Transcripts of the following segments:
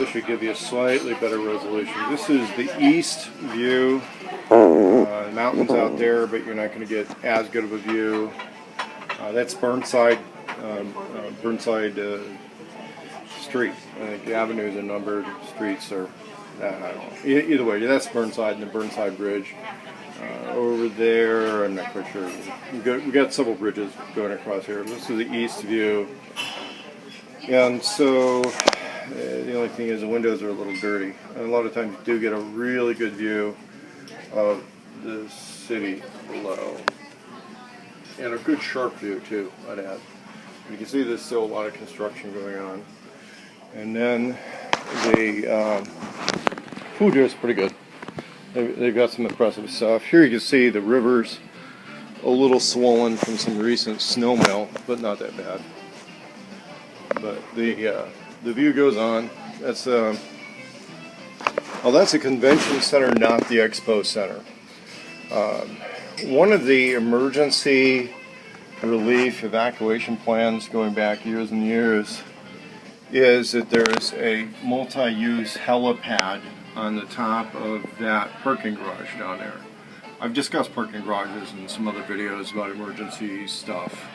should give you a slightly better resolution. This is the east view. Mountains out there, but you're not going to get as good of a view. That's Burnside Street. I think the avenues are numbered, streets are, I don't know. Either way, that's Burnside and the Burnside Bridge. Over there, I'm not quite sure. We got several bridges going across here. This is the east view. And so, the only thing is the windows are a little dirty. And a lot of times you do get a really good view of the city below. And a good sharp view too, I'd add. You can see there's still a lot of construction going on. And then the food here is pretty good. They've got some impressive stuff. Here you can see the river's a little swollen from some recent snow melt, but not that bad. But the view goes on. That's that's a convention center, not the expo center. One of the emergency relief evacuation plans going back years and years is that there's a multi-use helipad on the top of that parking garage down there. I've discussed parking garages in some other videos about emergency stuff,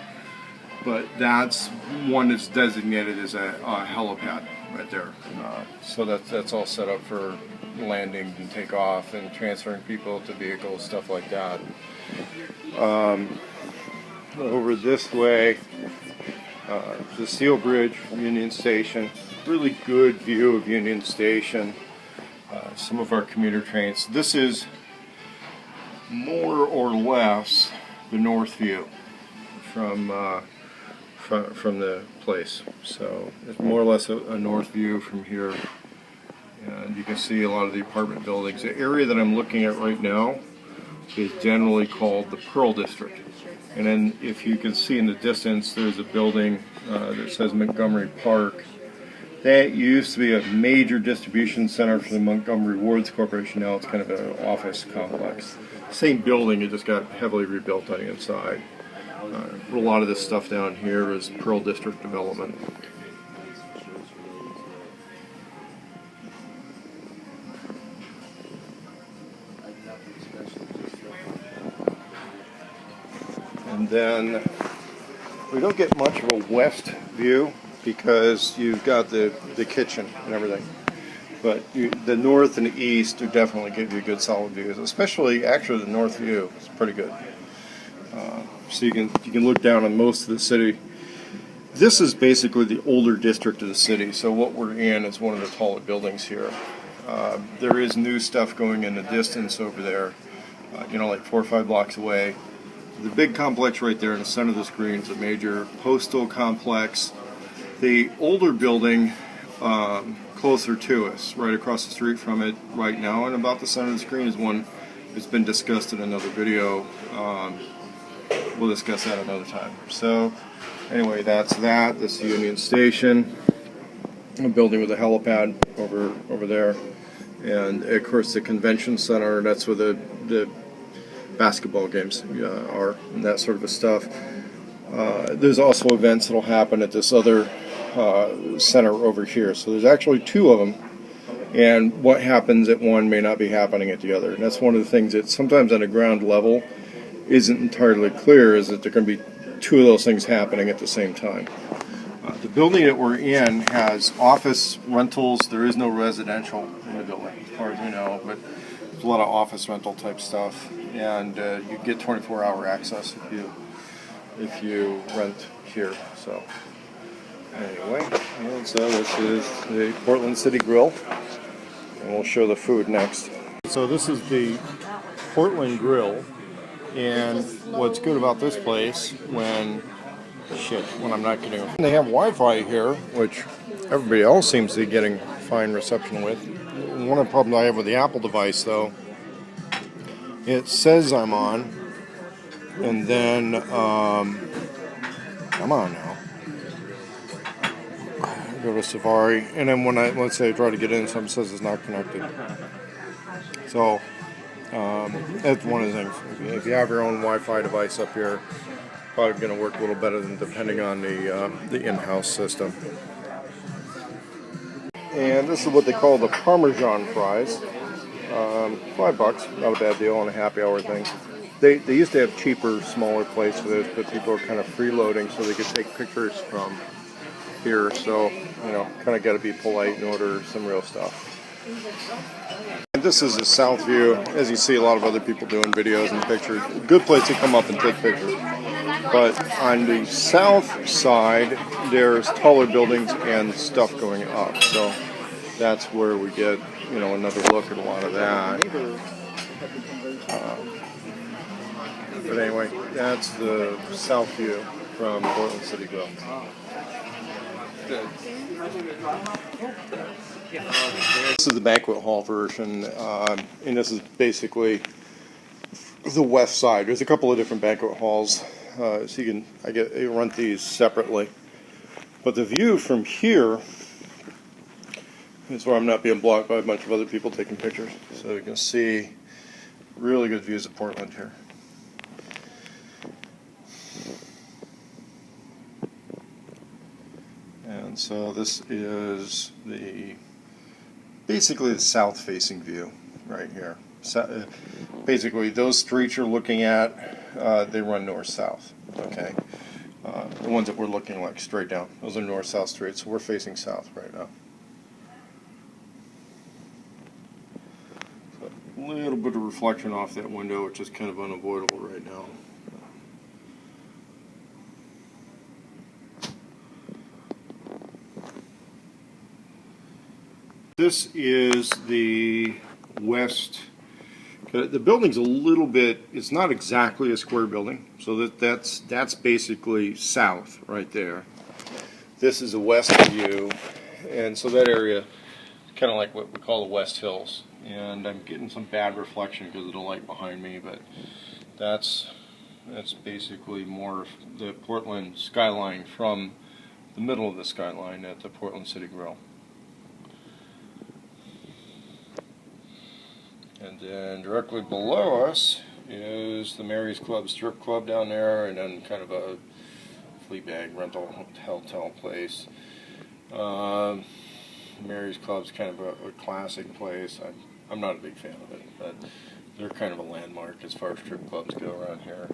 but that's one that's designated as a helipad right there. So that's all set up for landing and takeoff and transferring people to vehicles, stuff like that. Over this way, the Steel Bridge, Union Station, really good view of Union Station. Some of our commuter trains. This is more or less the north view from the place. So it's more or less a north view from here, and you can see a lot of the apartment buildings. The area that I'm looking at right now is generally called the Pearl District. And then if you can see in the distance, there's a building that says Montgomery Park. That used to be a major distribution center for the Montgomery Wards Corporation. Now it's kind of an office complex. Same building, it just got heavily rebuilt on the inside. A lot of this stuff down here is Pearl District development. And then we don't get much of a west view because you've got the kitchen and everything. But the north and the east do definitely give you good solid views, especially actually the north view is pretty good. So you can look down on most of the city. This is basically the older district of the city, so what we're in is one of the taller buildings here. There is new stuff going in the distance over there, like 4 or 5 blocks away. The big complex right there in the center of the screen is a major postal complex. The older building closer to us, right across the street from it right now, and about the center of the screen is one that's been discussed in another video. We'll discuss that another time. So anyway, that's that. This is Union Station, a building with a helipad over there, and of course the convention center. That's where the basketball games are and that sort of stuff. There's also events that'll happen at this other center over here. So there's actually 2 of them, and what happens at one may not be happening at the other. And that's one of the things that sometimes on a ground level isn't entirely clear, is that there can be 2 of those things happening at the same time. The building that we're in has office rentals. There is no residential in the building, as far as we know, but there's a lot of office rental type stuff, and you get 24-hour access if you rent here. So anyway, and so this is the Portland City Grill, and we'll show the food next. So this is the Portland Grill, and what's good about this place when I'm not getting it. They have Wi-Fi here, which everybody else seems to be getting fine reception with. One of the problems I have with the Apple device, though, it says I'm on, and then I'm on now. Go to Safari, and then let's say I try to get in, something says it's not connected. So that's one of the things. If you have your own Wi-Fi device up here, probably going to work a little better than depending on the in-house system. And this is what they call the Parmesan fries. $5, not a bad deal on a happy hour thing. They used to have cheaper, smaller plates for this, but people are kind of freeloading so they could take pictures from here. So, kind of got to be polite and order some real stuff. And this is the south view. As you see, a lot of other people doing videos and pictures. Good place to come up and take pictures. But on the south side, there's taller buildings and stuff going up. So that's where we get, another look at a lot of that. But anyway, that's the south view from Portland City Grill. This is the banquet hall version, and this is basically the west side. There's a couple of different banquet halls, so you run these separately. But the view from here is where I'm not being blocked by a bunch of other people taking pictures. So you can see really good views of Portland here. And so this is basically the south-facing view right here. So, basically, those streets you're looking at, they run north-south. Okay, the ones that we're looking like straight down, those are north-south streets. So we're facing south right now. So a little bit of reflection off that window, which is kind of unavoidable right now. This is the west. The building's a little bit, it's not exactly a square building, so that's basically south right there. This is the west view, and so that area is kind of like what we call the West Hills. And I'm getting some bad reflection because of the light behind me, but that's basically more of the Portland skyline from the middle of the skyline at the Portland City Grill. And then directly below us is the Mary's Club strip club down there, and then kind of a Fleabag rental hotel place. Mary's Club's kind of a classic place. I'm not a big fan of it, but they're kind of a landmark as far as strip clubs go around here.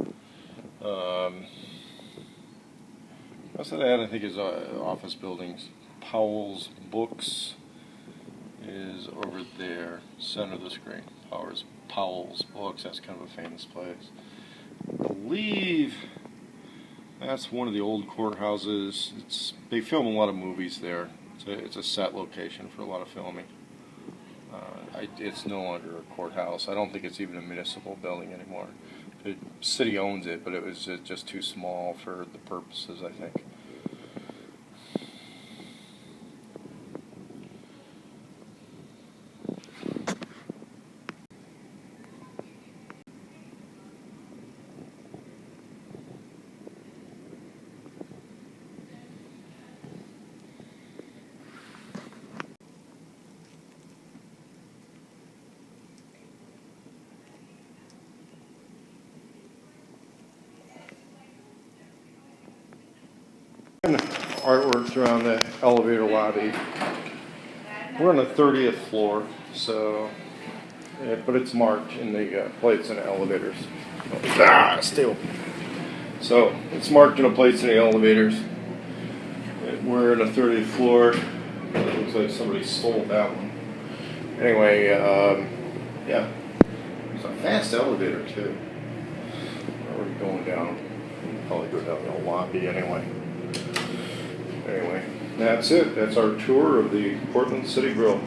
Most of that I think is office buildings. Powell's Books is over there, center of the screen. Powell's Books, that's kind of a famous place. I believe that's one of the old courthouses. They film a lot of movies there. It's a set location for a lot of filming. It's no longer a courthouse. I don't think it's even a municipal building anymore. The city owns it, but it was just too small for the purposes, I think. Artworks around the elevator lobby. We're on the 30th floor, so but it's marked in the plates in the elevators. Stay open. So it's marked in the plates in the elevators. We're on the 30th floor. It looks like somebody stole that one. Anyway, yeah, it's a fast elevator too. We're already going down. We'll probably go down the lobby anyway. Anyway, that's it. That's our tour of the Portland City Grill.